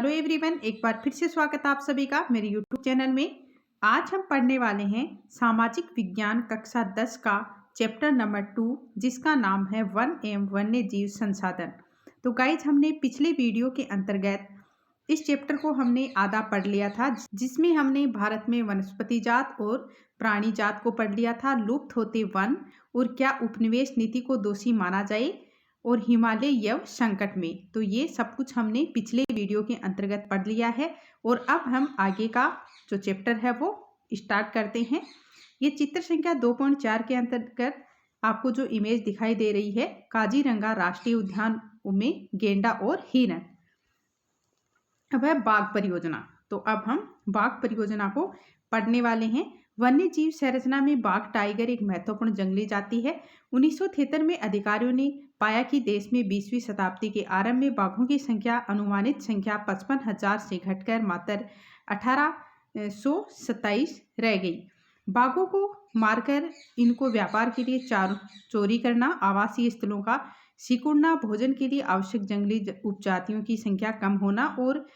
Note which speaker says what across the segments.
Speaker 1: Hello everyone, एक बार फिर से स्वागत है आप सभी का मेरे यूट्यूब चैनल में। आज हम पढ़ने वाले हैं सामाजिक विज्ञान कक्षा 10 का चैप्टर नंबर 2, जिसका नाम है वन एवं वन्य जीव संसाधन। तो गाइज, हमने पिछले वीडियो के अंतर्गत इस चैप्टर को हमने आधा पढ़ लिया था, जिसमें हमने भारत में वनस्पति जात और प्राणी जात को पढ़ लिया था, लुप्त होते वन और क्या उपनिवेश नीति को दोषी माना जाए, और हिमालय यव संकट में। तो ये सब कुछ हमने पिछले वीडियो के अंतर्गत पढ़ लिया है। और अब हम आगे का जो चैप्टर है वो स्टार्ट करते हैं। ये चित्र संख्या 2.4 के अंतर्गत आपको जो इमेज दिखाई दे रही है, काजीरंगा राष्ट्रीय उद्यान में गेंडा और हिरण। अब है बाघ परियोजना। तो अब हम बाघ परियोजना को पढ़ने वाले हैं। वन्य जीव संरचना में बाघ टाइगर एक महत्वपूर्ण जंगली जाति है। 1973 में अधिकारियों ने पाया कि देश में 20वीं शताब्दी के आरंभ में बाघों की संख्या अनुमानित संख्या 55,000 से घटकर मात्र 1827 रह गई। बाघों को मारकर इनको व्यापार के लिए चोरी करना, आवासीय स्थलों का सिकुड़ना, भोजन के लिए आवश्यक जंगली उपजातियों की संख्या कम होना और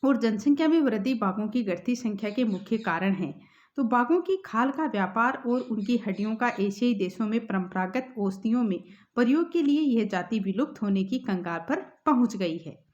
Speaker 1: जनसंख्या में वृद्धि बाघों की घटती संख्या के मुख्य कारण हैं। तो बाघों की खाल का व्यापार और उनकी हड्डियों का एशियाई देशों में परंपरागत औषधियों में प्रयोग के लिए यह जाति विलुप्त होने की कगार पर पहुंच गई है।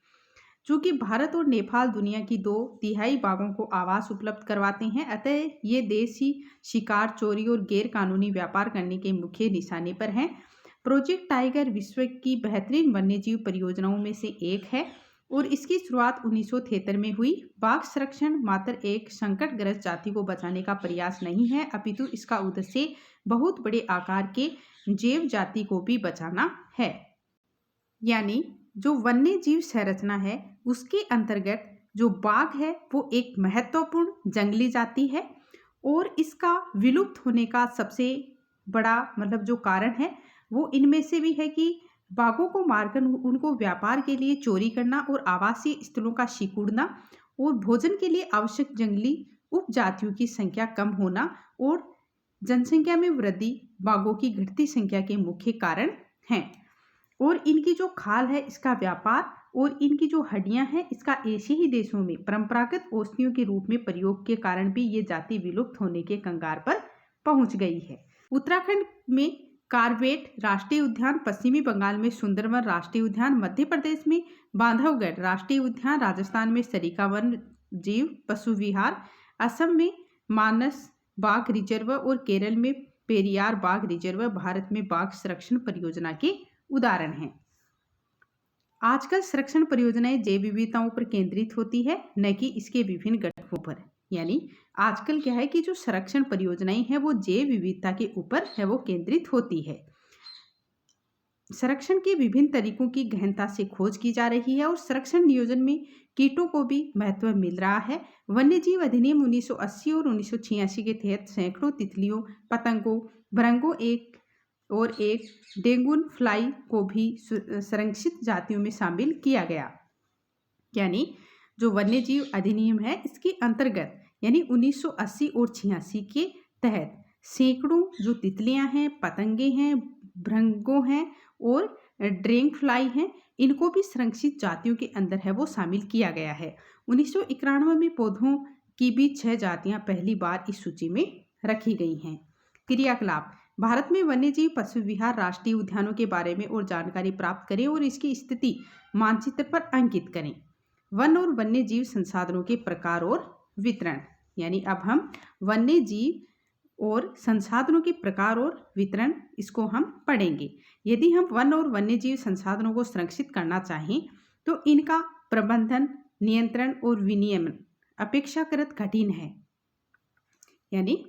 Speaker 1: चूंकि भारत और नेपाल दुनिया की 2/3 बाघों को आवास उपलब्ध करवाते हैं, अतः ये देश ही शिकार, चोरी और गैर कानूनी व्यापार करने के मुख्य निशाने पर हैं। प्रोजेक्ट टाइगर विश्व की बेहतरीन वन्यजीव परियोजनाओं में से एक है और इसकी शुरुआत 1973 में हुई। बाघ संरक्षण मात्र एक संकटग्रस्त जाति को बचाने का प्रयास नहीं है, अपितु इसका उद्देश्य बहुत बड़े आकार के जैव जाति को भी बचाना है। यानी जो वन्य जीव संरचना है उसके अंतर्गत जो बाघ है वो एक महत्वपूर्ण जंगली जाति है और इसका विलुप्त होने का सबसे बड़ा जो कारण है वो इनमें से भी है कि बाघों को मारकर उनको व्यापार के लिए चोरी करना और आवासीय स्थलों का सिकुड़ना और भोजन के लिए आवश्यक जंगली उपजातियों की संख्या कम होना और जनसंख्या में वृद्धि बाघों की घटती संख्या के मुख्य कारण हैं। और इनकी जो खाल है इसका व्यापार और इनकी जो हड्डियां हैं इसका एशियाई देशों में परंपरागत औषधियों के रूप में प्रयोग के कारण भी ये जाति विलुप्त होने के कगार पर पहुंच गई है। उत्तराखंड में कार्बेट राष्ट्रीय उद्यान, पश्चिमी बंगाल में सुंदरवन राष्ट्रीय उद्यान, मध्य प्रदेश में बांधवगढ़ राष्ट्रीय उद्यान, राजस्थान में सरिका वन जीव पशु विहार, असम में मानस बाघ रिजर्व और केरल में पेरियार बाघ रिजर्व भारत में बाघ संरक्षण परियोजना के उदाहरण हैं। आजकल संरक्षण परियोजनाएं जैव विविधताओं पर केंद्रित होती है, न कि इसके विभिन्न घटकों पर। यानी आजकल क्या है कि जो संरक्षण परियोजनाएं हैं वो जैव विविधता के ऊपर है वो केंद्रित होती है। संरक्षण के विभिन्न तरीकों की गहनता से खोज की जा रही है और संरक्षण नियोजन में कीटों को भी महत्व मिल रहा है। वन्यजीव अधिनियम 1980 और 1986 के तहत सैकड़ों तितलियों, पतंगों, भृंगों एक डेंगून फ्लाई को भी संरक्षित जातियों में शामिल किया गया। यानी जो वन्यजीव अधिनियम है इसके अंतर्गत यानी 1980 और 86 के तहत सैकड़ों जो तितलियां हैं, पतंगे हैं, भृंगों हैं और ड्रैगन फ्लाई हैं, इनको भी संरक्षित जातियों के अंदर है वो शामिल किया गया है। 1991 में पौधों की भी 6 जातियां पहली बार इस सूची में रखी गई हैं। क्रियाकलाप: भारत में वन्यजीव पशु विहार राष्ट्रीय उद्यानों के बारे में और जानकारी प्राप्त करें और इसकी स्थिति मानचित्र पर अंकित करें। वन और वन्य जीव संसाधनों के प्रकार और वितरण। यानी अब हम वन्य जीव और संसाधनों के प्रकार और वितरण इसको हम पढ़ेंगे। यदि हम वन और वन्य जीव संसाधनों को संरक्षित करना चाहें तो इनका प्रबंधन, नियंत्रण और विनियमन अपेक्षाकृत कठिन है, यानी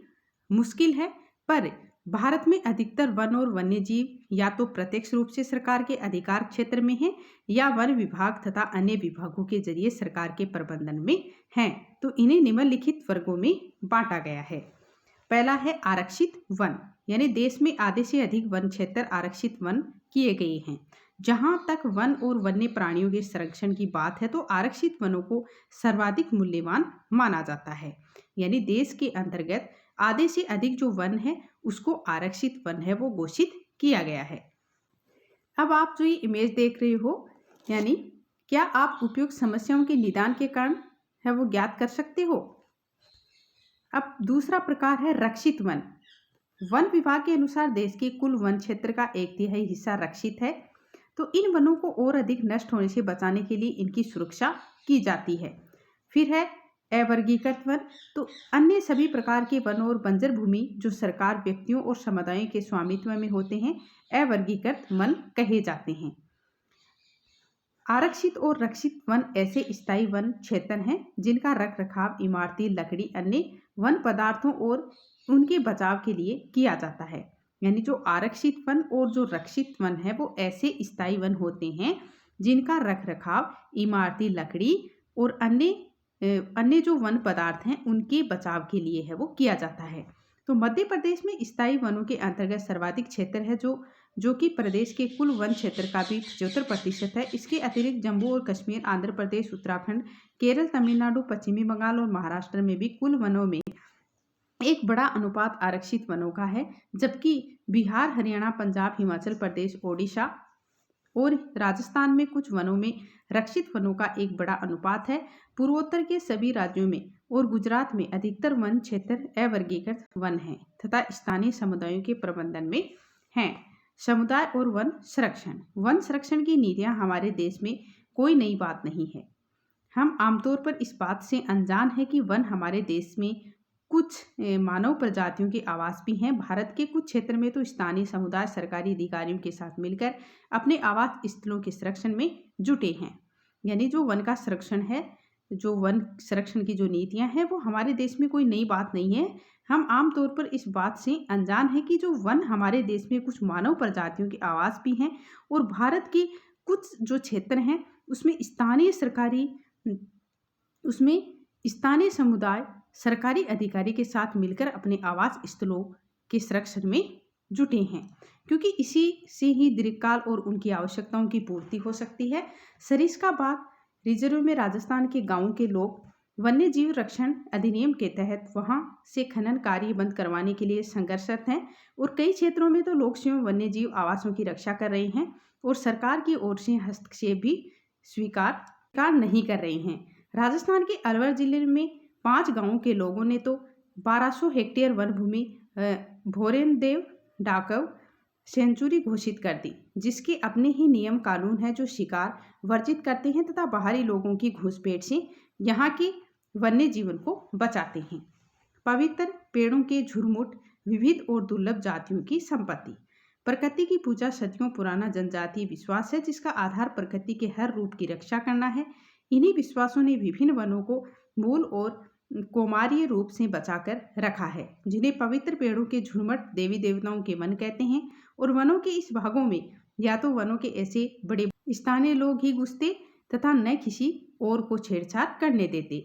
Speaker 1: मुश्किल है। पर भारत में अधिकतर वन और वन्य जीव या तो प्रत्यक्ष रूप से सरकार के अधिकार क्षेत्र में हैं या वन विभाग तथा अन्य विभागों के जरिए सरकार के प्रबंधन में हैं। तो इन्हें निम्नलिखित वर्गों में बांटा गया है। पहला है आरक्षित वन, यानी देश में आधे से अधिक वन क्षेत्र आरक्षित वन किए गए हैं। जहां तक वन और वन्य प्राणियों के संरक्षण की बात है तो आरक्षित वनों को सर्वाधिक मूल्यवान माना जाता है। यानी देश के अंतर्गत आधे से अधिक जो वन है उसको आरक्षित वन है वो घोषित किया गया है। अब आप जो ये इमेज देख रहे हो यानी क्या आप उपयुक्त समस्याओं के निदान के कारण है वो ज्ञात कर सकते हो? अब दूसरा प्रकार है रक्षित वन। वन विभाग के अनुसार देश के कुल वन क्षेत्र का 1/3 हिस्सा रक्षित है। तो इन वनों को और अधिक नष्ट होने से बचाने के लिए इनकी सुरक्षा की जाती है। फिर है अवर्गीकृत वन। तो अन्य सभी प्रकार के वन और बंजर भूमि जो सरकार, व्यक्तियों और समुदायों के स्वामित्व में होते हैं, अवर्गीकृत वन कहे जाते हैं। आरक्षित और रक्षित वन ऐसे स्थायी वन क्षेत्र हैं जिनका रख रखाव इमारती लकड़ी, अन्य वन पदार्थों और उनके बचाव के लिए किया जाता है। यानी जो आरक्षित वन और जो रक्षित वन है वो ऐसे स्थायी वन होते हैं जिनका रख रखाव इमारती लकड़ी और अन्य जो वन पदार्थ हैं उनके बचाव के लिए है वो किया जाता है। तो मध्य प्रदेश में स्थायी वनों के अंतर्गत सर्वाधिक क्षेत्र है जो कि प्रदेश के कुल वन क्षेत्र का भी 75% है। इसके अतिरिक्त जम्मू और कश्मीर, आंध्र प्रदेश, उत्तराखंड, केरल, तमिलनाडु, पश्चिमी बंगाल और महाराष्ट्र में भी कुल वनों में एक बड़ा अनुपात आरक्षित वनों का है, जबकि बिहार, हरियाणा, पंजाब, हिमाचल प्रदेश, ओडिशा और राजस्थान में कुछ वनों में रक्षित वनों का एक बड़ा अनुपात है। पूर्वोत्तर के सभी राज्यों में और गुजरात में अधिकतर वन क्षेत्र अवर्गीकृत वन हैं तथा स्थानीय समुदायों के प्रबंधन में हैं। समुदाय और वन संरक्षण की नीतियां हमारे देश में कोई नई बात नहीं है। हम आमतौर पर इस बात से अनजान हैं कि वन हमारे देश में कुछ मानव प्रजातियों के आवास भी हैं। भारत के कुछ क्षेत्र में तो स्थानीय समुदाय सरकारी अधिकारियों के साथ मिलकर अपने आवास स्थलों के संरक्षण में जुटे हैं। यानी जो वन का संरक्षण है, जो वन संरक्षण की जो नीतियां हैं वो हमारे देश में कोई नई बात नहीं है। हम आमतौर पर इस बात से अनजान है कि जो वन हमारे देश में कुछ मानव प्रजातियों के आवास भी हैं और भारत के कुछ जो क्षेत्र हैं उसमें स्थानीय समुदाय सरकारी अधिकारी के साथ मिलकर अपने आवास स्थलों के संरक्षण में जुटे हैं, क्योंकि इसी से ही दीर्घकाल और उनकी आवश्यकताओं की पूर्ति हो सकती है। सरिस्का बाग रिजर्व में राजस्थान के गांवों के लोग वन्य जीव रक्षण अधिनियम के तहत वहां से खनन कार्य बंद करवाने के लिए संघर्षरत हैं और कई क्षेत्रों में तो लोग स्वयं वन्य जीव आवासों की रक्षा कर रहे हैं और सरकार की ओर से हस्तक्षेप भी स्वीकार नहीं कर रहे हैं। राजस्थान के अलवर जिले में 5 गांवों के लोगों ने तो 1200 हेक्टेयर वन भूमि भोरेनदेव डाकव सेंचुरी घोषित कर दी, जिसके अपने ही नियम कानून है जो शिकार वर्जित करते हैं तथा बाहरी लोगों की घुसपैठ से यहाँ के वन्य जीवन को बचाते हैं। पवित्र पेड़ों के झुरमुट विविध और दुर्लभ जातियों की संपत्ति। प्रकृति की पूजा सदियों पुराना जनजातीय विश्वास है जिसका आधार प्रकृति के हर रूप की रक्षा करना है। इन्हीं विश्वासों ने विभिन्न वनों को मूल और कौमार्य रूप से बचाकर रखा है, जिन्हें पवित्र पेड़ों के झुरमुट देवी देवताओं के वन कहते हैं। और वनों के इस भागों में या तो वनों के ऐसे बड़े स्थानीय लोग ही घुसते तथा न किसी और को छेड़छाड़ करने देते।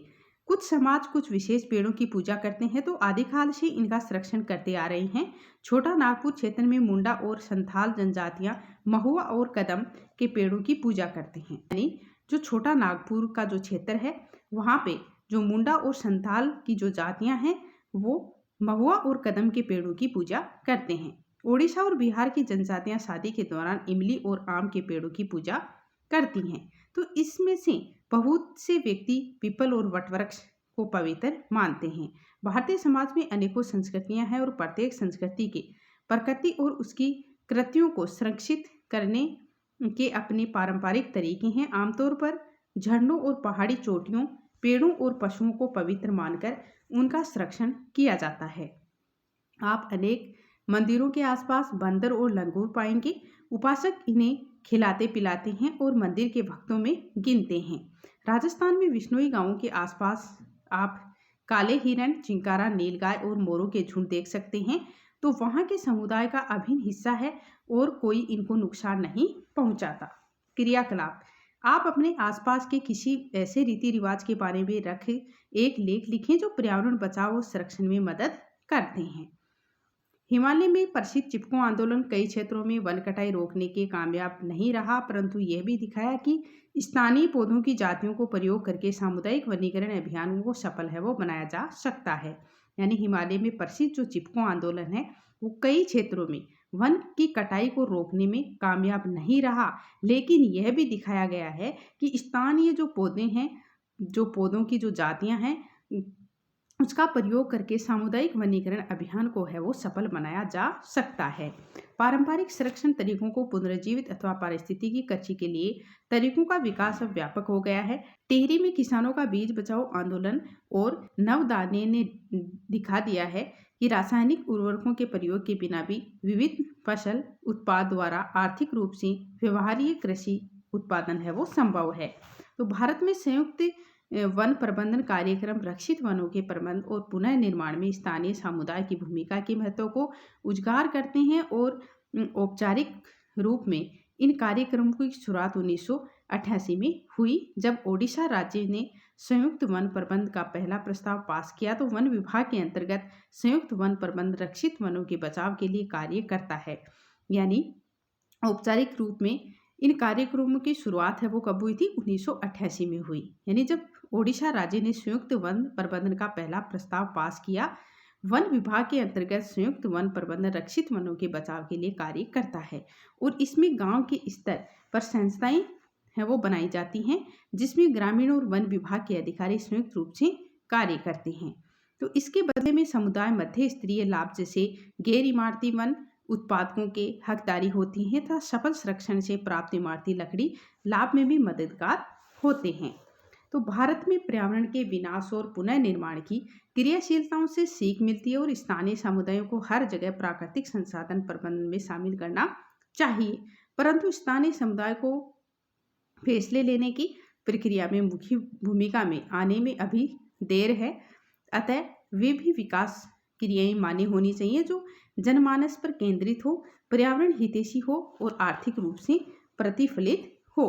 Speaker 1: कुछ समाज कुछ विशेष पेड़ों की पूजा करते हैं तो आदिकाल से इनका संरक्षण करते आ रहे हैं। छोटा नागपुर क्षेत्र में मुंडा और संथाल जनजातियां महुआ और कदम के पेड़ों की पूजा करते हैं। यानी जो छोटा नागपुर का जो क्षेत्र है वहाँ पे जो मुंडा और संथाल की जो जातियां हैं वो महुआ और कदम के पेड़ों की पूजा करते हैं। ओडिशा और बिहार की जनजातियां शादी के दौरान इमली और आम के पेड़ों की पूजा करती हैं। तो इसमें से बहुत से व्यक्ति पीपल और वटवृक्ष को पवित्र मानते हैं। भारतीय समाज में अनेकों संस्कृतियां हैं और प्रत्येक संस्कृति के प्रकृति और उसकी कृतियों को संरक्षित करने के अपने पारंपरिक तरीके हैं। आमतौर पर झरनों और पहाड़ी चोटियों, पेड़ों और पशुओं को पवित्र मानकर उनका संरक्षण किया जाता है। आप अनेक मंदिरों के आसपास बंदर और लंगूर पाएंगे। उपासक इन्हें खिलाते पिलाते हैं और मंदिर के भक्तों में गिनते हैं। राजस्थान में विष्णुई गांवों के आसपास आप काले हिरण, चिंकारा, नीलगाय और मोरों के झुंड देख सकते हैं। तो वहां के समुदाय का अभिन्न हिस्सा है और कोई इनको नुकसान नहीं पहुंचाता। क्रियाकलाप। आप अपने आसपास के किसी ऐसे रीति रिवाज के बारे में एक लेख लिखें जो पर्यावरण बचाव और संरक्षण में मदद करते हैं। हिमालय में प्रसिद्ध चिपको आंदोलन कई क्षेत्रों में वन कटाई रोकने के कामयाब नहीं रहा, परंतु यह भी दिखाया कि स्थानीय पौधों की जातियों को प्रयोग करके सामुदायिक वनीकरण अभियानों को सफल है वो बनाया जा सकता है। यानी हिमालय में प्रसिद्ध जो चिपको आंदोलन है वो कई क्षेत्रों में वन की कटाई को रोकने में कामयाब नहीं रहा, लेकिन यह भी दिखाया गया है कि स्थानीय जो पौधे हैं, जो पौधों की जो जातियां हैं, उसका प्रयोग करके सामुदायिक वनीकरण अभियान को है वो सफल बनाया जा सकता है। पारंपरिक संरक्षण तरीकों को पुनर्जीवित अथवा पारिस्थितिकी कृषि के लिए तरीकों का विकास अब व्यापक हो गया है। टिहरी में किसानों का बीज बचाओ आंदोलन और नवदाने ने दिखा दिया है कि रासायनिक उर्वरकों के प्रयोग के बिना भी विविध फसल उत्पाद द्वारा आर्थिक रूप से व्यवहार्य कृषि उत्पादन है वो संभव है। तो भारत में संयुक्त वन प्रबंधन कार्यक्रम रक्षित वनों के प्रबंध और पुनः निर्माण में स्थानीय समुदाय की भूमिका के महत्व को उजागर करते हैं और औपचारिक रूप में इन कार्यक्रमों की शुरुआत 1988 में हुई, जब ओडिशा राज्य ने संयुक्त वन प्रबंध का पहला प्रस्ताव पास किया। तो वन विभाग के अंतर्गत संयुक्त वन प्रबंध रक्षित वनों के बचाव के लिए कार्य करता है। यानी औपचारिक रूप में इन कार्यक्रमों की शुरुआत है वो कब हुई थी? 1988 में हुई। यानी जब ओडिशा राज्य ने संयुक्त वन प्रबंधन का पहला प्रस्ताव पास किया। वन विभाग के अंतर्गत संयुक्त वन प्रबंधन रक्षित वनों के बचाव के लिए कार्य करता है और इसमें गांव के स्तर पर संस्थाएं हैं वो बनाई जाती हैं, जिसमें ग्रामीण और वन विभाग के अधिकारी संयुक्त रूप से कार्य करते हैं। तो इसके बदले में समुदाय मध्य स्तरीय लाभ जैसे गैर इमारती वन उत्पादकों के हकदारी होती है तथा सफल संरक्षण से प्राप्त इमारती लकड़ी लाभ में भी मददगार होते हैं। तो भारत में पर्यावरण के विनाश और पुनः निर्माण की क्रियाशीलताओं से सीख मिलती है और स्थानीय समुदायों को हर जगह प्राकृतिक संसाधन प्रबंधन में शामिल करना चाहिए, परंतु स्थानीय समुदाय को फैसले लेने की प्रक्रिया में मुख्य भूमिका में आने में अभी देर है। अतः वे भी विकास क्रियाएं मान्य होनी चाहिए जो जनमानस पर केंद्रित हो, पर्यावरण हितैषी हो और आर्थिक रूप से प्रतिफलित हो।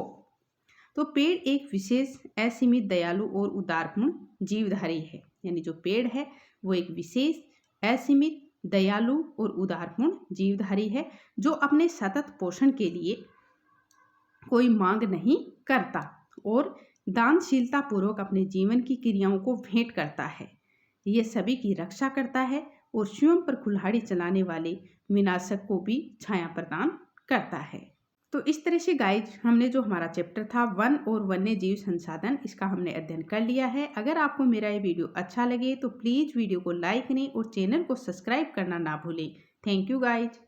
Speaker 1: तो पेड़ एक विशेष असीमित दयालु और उदारपूर्ण जीवधारी है। यानी जो पेड़ है वो एक विशेष असीमित दयालु और उदारपूर्ण जीवधारी है जो अपने सतत पोषण के लिए कोई मांग नहीं करता और दानशीलता पूर्वक अपने जीवन की क्रियाओं को भेंट करता है। यह सभी की रक्षा करता है और स्वयं पर कुल्हाड़ी चलाने वाले विनाशक को भी छाया प्रदान करता है। तो इस तरह से गाइज हमने जो हमारा चैप्टर था वन और वन्य जीव संसाधन, इसका हमने अध्ययन कर लिया है। अगर आपको मेरा ये वीडियो अच्छा लगे तो प्लीज़ वीडियो को लाइक करें और चैनल को सब्सक्राइब करना ना भूलें। Thank you guys.